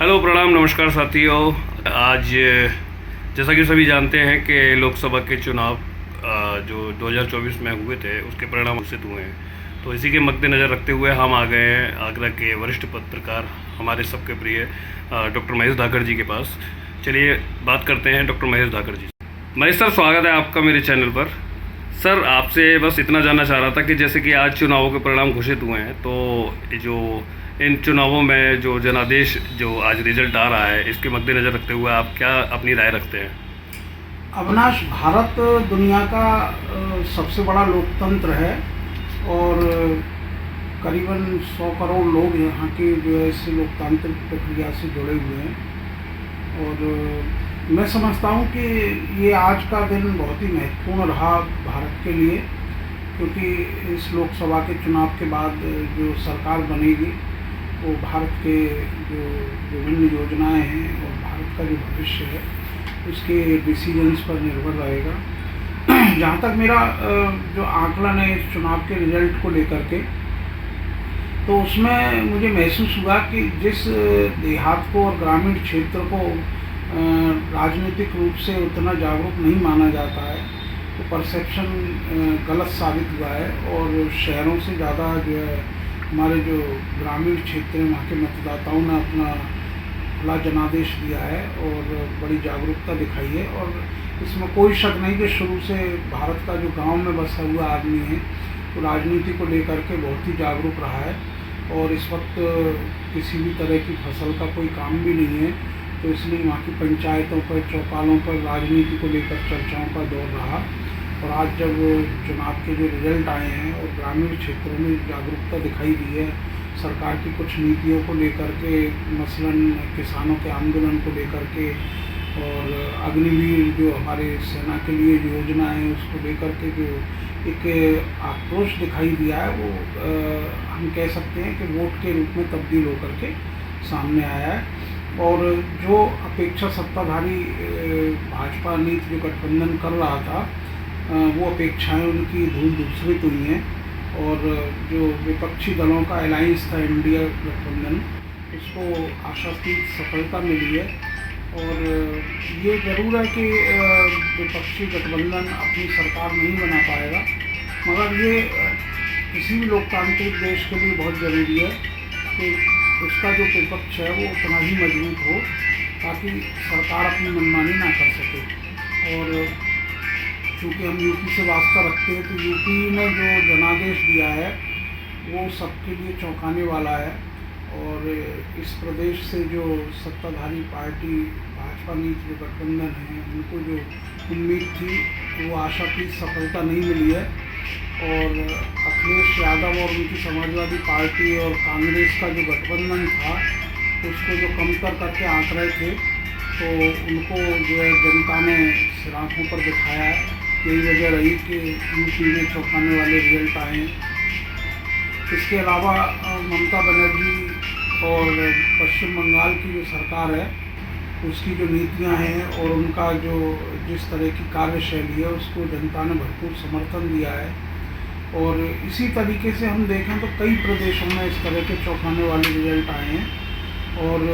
Hello, प्रणाम, नमस्कार साथियों। आज जैसा कि सभी जानते हैं कि लोकसभा के चुनाव जो 2024 में हुए थे उसके परिणाम घोषित हुए हैं। तो इसी के मद्देनज़र रखते हुए हम आ गए हैं आगरा के वरिष्ठ पत्रकार हमारे सबके प्रिय डॉक्टर महेश धाकड़ जी के पास। चलिए बात करते हैं डॉक्टर महेश धाकड़ जी से। महेश सर, स्वागत है आपका मेरे चैनल पर। सर, आपसे बस इतना जानना चाह रहा था कि जैसे कि आज चुनावों के परिणाम घोषित हुए हैं, तो जो इन चुनावों में जो जनादेश जो आज रिजल्ट आ रहा है, इसके मद्देनज़र रखते हुए आप क्या अपनी राय रखते हैं? अविनाश, भारत दुनिया का सबसे बड़ा लोकतंत्र है और करीबन 100 करोड़ लोग यहाँ के जो है इस लोकतांत्रिक प्रक्रिया से जुड़े हुए हैं। और मैं समझता हूँ कि ये आज का दिन बहुत ही महत्वपूर्ण रहा भारत के लिए, क्योंकि इस लोकसभा के चुनाव के बाद जो सरकार बनेगी वो भारत के जो विभिन्न योजनाएं हैं और भारत का जो भविष्य है उसके डिसीजंस पर निर्भर रहेगा। जहाँ तक मेरा जो आकलन है इस चुनाव के रिजल्ट को लेकर के, तो उसमें मुझे महसूस हुआ कि जिस देहात को और ग्रामीण क्षेत्र को राजनीतिक रूप से उतना जागरूक नहीं माना जाता है, तो परसेप्शन गलत साबित हुआ है। और शहरों से ज़्यादा जो है हमारे जो ग्रामीण क्षेत्र हैं वहाँ के मतदाताओं ने अपना खुला जनादेश दिया है और बड़ी जागरूकता दिखाई है। और इसमें कोई शक नहीं कि शुरू से भारत का जो गांव में बसा हुआ आदमी है तो राजनीति को लेकर के बहुत ही जागरूक रहा है। और इस वक्त किसी भी तरह की फसल का कोई काम भी नहीं है, तो इसलिए वहाँ की पंचायतों पर, चौपालों पर राजनीति को लेकर चर्चाओं का दौर रहा। और आज जब चुनाव के जो रिजल्ट आए हैं और ग्रामीण क्षेत्रों में जागरूकता दिखाई दी है सरकार की कुछ नीतियों को लेकर के, मसलन किसानों के आंदोलन को लेकर के, और अग्निवीर जो हमारे सेना के लिए योजना है उसको लेकर के जो एक आक्रोश दिखाई दिया है, वो हम कह सकते हैं कि वोट के रूप में तब्दील होकर के सामने आया है। और जो अपेक्षा सत्ताधारी भाजपा नीति जो गठबंधन कर रहा था, वो अपेक्षाएं उनकी धूल धूसरित हुई हैं। और जो विपक्षी दलों का अलायंस था इंडिया गठबंधन, उसको आशातीत सफलता मिली है। और ये ज़रूर है कि विपक्षी गठबंधन अपनी सरकार नहीं बना पाएगा, मगर ये किसी भी लोकतांत्रिक देश के लिए बहुत ज़रूरी है कि उसका जो विपक्ष है वो उतना ही मजबूत हो ताकि सरकार अपनी मनमानी ना कर सके। और चूँकि हम यूपी से वास्ता रखते हैं, तो यूपी ने जो जनादेश दिया है वो सबके लिए चौंकाने वाला है। और इस प्रदेश से जो सत्ताधारी पार्टी भाजपा नीति जो गठबंधन है, उनको जो उम्मीद थी वो आशातीत सफलता नहीं मिली है। और अखिलेश यादव और उनकी समाजवादी पार्टी और कांग्रेस का जो गठबंधन था उसको जो कमतर करके आंक रहे थे, तो उनको जो है जनता ने सिरांखों पर दिखाया है। यही वजह रही कि यूपी में चौंकाने वाले रिजल्ट आए हैं। इसके अलावा ममता बनर्जी और पश्चिम बंगाल की जो सरकार है उसकी जो नीतियां हैं और उनका जो जिस तरह की कार्यशैली है उसको जनता ने भरपूर समर्थन दिया है। और इसी तरीके से हम देखें तो कई प्रदेशों में इस तरह के चौंकाने वाले रिजल्ट आए हैं। और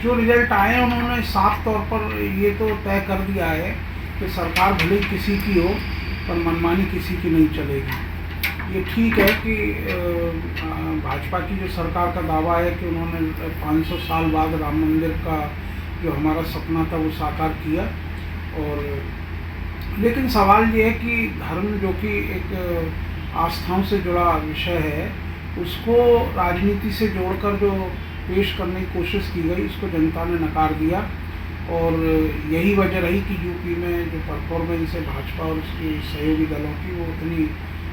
जो रिजल्ट आए हैं उन्होंने साफ तौर पर ये तो तय कर दिया है कि सरकार भले ही किसी की हो पर मनमानी किसी की नहीं चलेगी। ये ठीक है कि भाजपा की जो सरकार का दावा है कि उन्होंने 500 साल बाद राम मंदिर का जो हमारा सपना था वो साकार किया। और लेकिन सवाल ये है कि धर्म जो कि एक आस्थाओं से जुड़ा विषय है, उसको राजनीति से जोड़कर जो पेश करने की कोशिश की गई उसको जनता ने नकार दिया। और यही वजह रही कि यूपी में जो परफॉर्मेंस है भाजपा और उसकी सहयोगी दलों की वो उतनी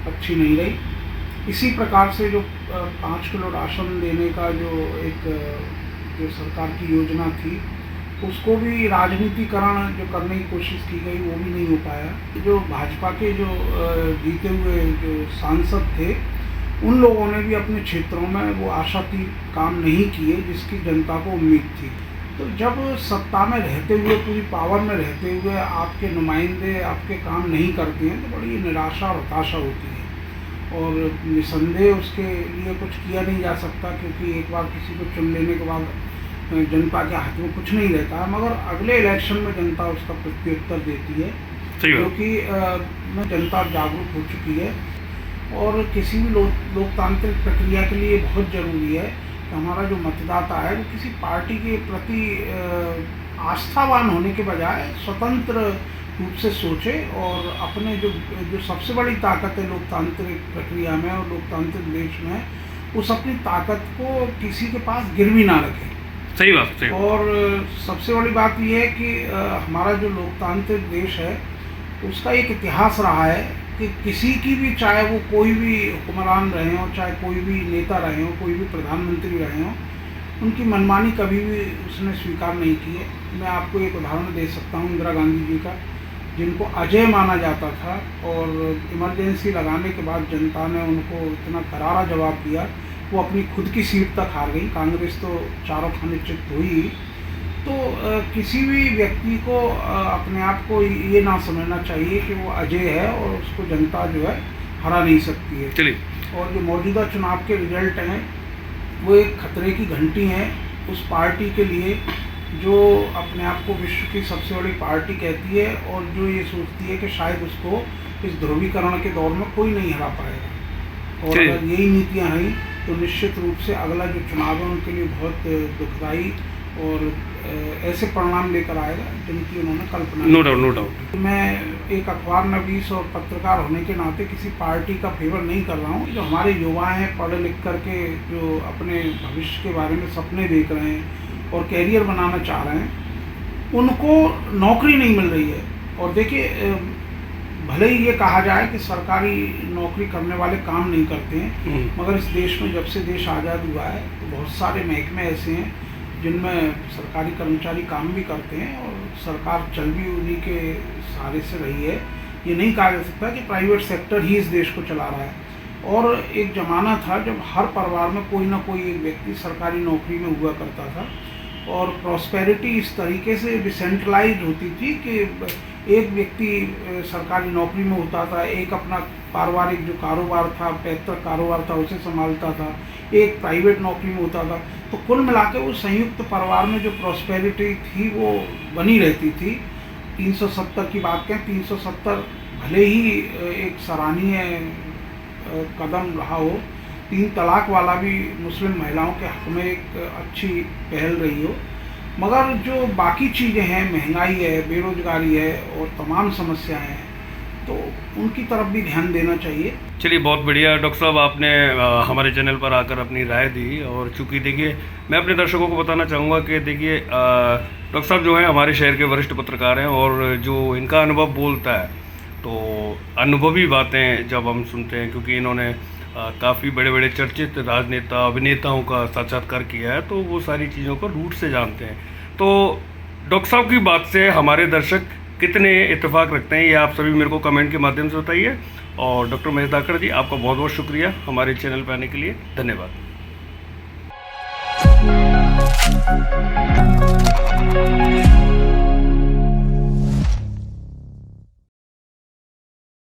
अच्छी नहीं रही। इसी प्रकार से जो 5 किलो राशन देने का जो जो सरकार की योजना थी उसको भी राजनीतिकरण जो करने की कोशिश की गई वो भी नहीं हो पाया। जो भाजपा के जो जीते हुए जो सांसद थे उन लोगों ने भी अपने क्षेत्रों में वो आशातीत काम नहीं किए जिसकी जनता को उम्मीद थी। तो जब सत्ता में रहते हुए, पूरी पावर में रहते हुए आपके नुमाइंदे आपके काम नहीं करते हैं तो बड़ी निराशा और हताशा होती है। और निसंदेह उसके लिए कुछ किया नहीं जा सकता, क्योंकि एक बार किसी को चुन लेने के बाद जनता के हाथ में कुछ नहीं रहता है, मगर अगले इलेक्शन में जनता उसका प्रत्युत्तर देती है, सही बात। क्योंकि जनता जागरूक हो चुकी है। और किसी भी लोकतांत्रिक प्रक्रिया के लिए बहुत ज़रूरी है कि हमारा जो मतदाता है वो किसी पार्टी के प्रति आस्थावान होने के बजाय स्वतंत्र रूप से सोचे और अपने जो सबसे बड़ी ताकत है लोकतांत्रिक प्रक्रिया में और लोकतांत्रिक देश में, उस अपनी ताकत को किसी के पास गिरवी ना रखे। सही बात, सही बात। और सबसे बड़ी बात यह है कि हमारा जो लोकतांत्रिक देश है उसका एक इतिहास रहा है कि किसी की भी, चाहे वो कोई भी हुक्मरान रहे हों, चाहे कोई भी नेता रहे हों, कोई भी प्रधानमंत्री रहे हों, उनकी मनमानी कभी भी उसने स्वीकार नहीं की है। मैं आपको एक उदाहरण दे सकता हूँ इंदिरा गांधी जी का, जिनको अजय माना जाता था और इमरजेंसी लगाने के बाद जनता ने उनको इतना करारा जवाब दिया, वो अपनी खुद की सीट तक हार गई। कांग्रेस तो चारों खाने चित हुई। तो किसी भी व्यक्ति को अपने आप को ये ना समझना चाहिए कि वो अजय है और उसको जनता जो है हरा नहीं सकती है। चलिए, और जो मौजूदा चुनाव के रिजल्ट हैं वो एक खतरे की घंटी है उस पार्टी के लिए जो अपने आप को विश्व की सबसे बड़ी पार्टी कहती है और जो ये सोचती है कि शायद उसको इस ध्रुवीकरण के दौर में कोई नहीं हरा पाएगा। और अगर यही नीतियाँ रहीं तो निश्चित रूप से अगला जो चुनाव है उनके लिए बहुत दुखदायी और ऐसे परिणाम लेकर आएगा जिनकी उन्होंने कल्पना। No doubt, no doubt. मैं एक अखबार नवीस और पत्रकार होने के नाते किसी पार्टी का फेवर नहीं कर रहा हूँ। जो हमारे युवा हैं पढ़ लिख करके जो अपने भविष्य के बारे में सपने देख रहे हैं और कैरियर बनाना चाह रहे हैं, उनको नौकरी नहीं मिल रही है। और देखिए, भले ही ये कहा जाए कि सरकारी नौकरी करने वाले काम नहीं करते हैं, मगर इस देश में जब से देश आज़ाद हुआ है तो बहुत सारे महकमे ऐसे हैं जिनमें सरकारी कर्मचारी काम भी करते हैं और सरकार चल भी उन्हीं के सहारे से रही है। ये नहीं कहा जा सकता कि प्राइवेट सेक्टर ही इस देश को चला रहा है। और एक ज़माना था जब हर परिवार में कोई ना कोई एक व्यक्ति सरकारी नौकरी में हुआ करता था और प्रॉस्पेरिटी इस तरीके से डिसेंट्रलाइज होती थी कि एक व्यक्ति सरकारी नौकरी में होता था, एक अपना पारिवारिक जो कारोबार था, पैतृक कारोबार था, उसे संभालता था, एक प्राइवेट नौकरी में होता था। तो कुल मिलाकर वो संयुक्त परिवार में जो प्रॉस्पेरिटी थी वो बनी रहती थी। 370 की बात करें, 370 भले ही एक सराहनीय कदम रहा हो, 3 तलाक वाला भी मुस्लिम महिलाओं के हक़ में एक अच्छी पहल रही हो, मगर जो बाकी चीज़ें हैं, महंगाई है, बेरोजगारी है और तमाम समस्याएं हैं, तो उनकी तरफ भी ध्यान देना चाहिए। चलिए, बहुत बढ़िया डॉक्टर साहब, आपने हमारे चैनल पर आकर अपनी राय दी। और चूँकि देखिए, मैं अपने दर्शकों को बताना चाहूँगा कि देखिए, डॉक्टर साहब जो है हमारे शहर के वरिष्ठ पत्रकार हैं और जो इनका अनुभव बोलता है, तो अनुभवी बातें जब हम सुनते हैं, क्योंकि इन्होंने काफ़ी बड़े बड़े चर्चित राजनेता, अभिनेताओं का साक्षात्कार किया है, तो वो सारी चीज़ों को रूट से जानते हैं। तो डॉक्टर साहब की बात से हमारे दर्शक कितने इत्तेफाक रखते हैं, ये आप सभी मेरे को कमेंट के माध्यम से बताइए। और डॉक्टर महेश धाकड़ जी, आपका बहुत बहुत शुक्रिया हमारे चैनल पर आने के लिए। धन्यवाद।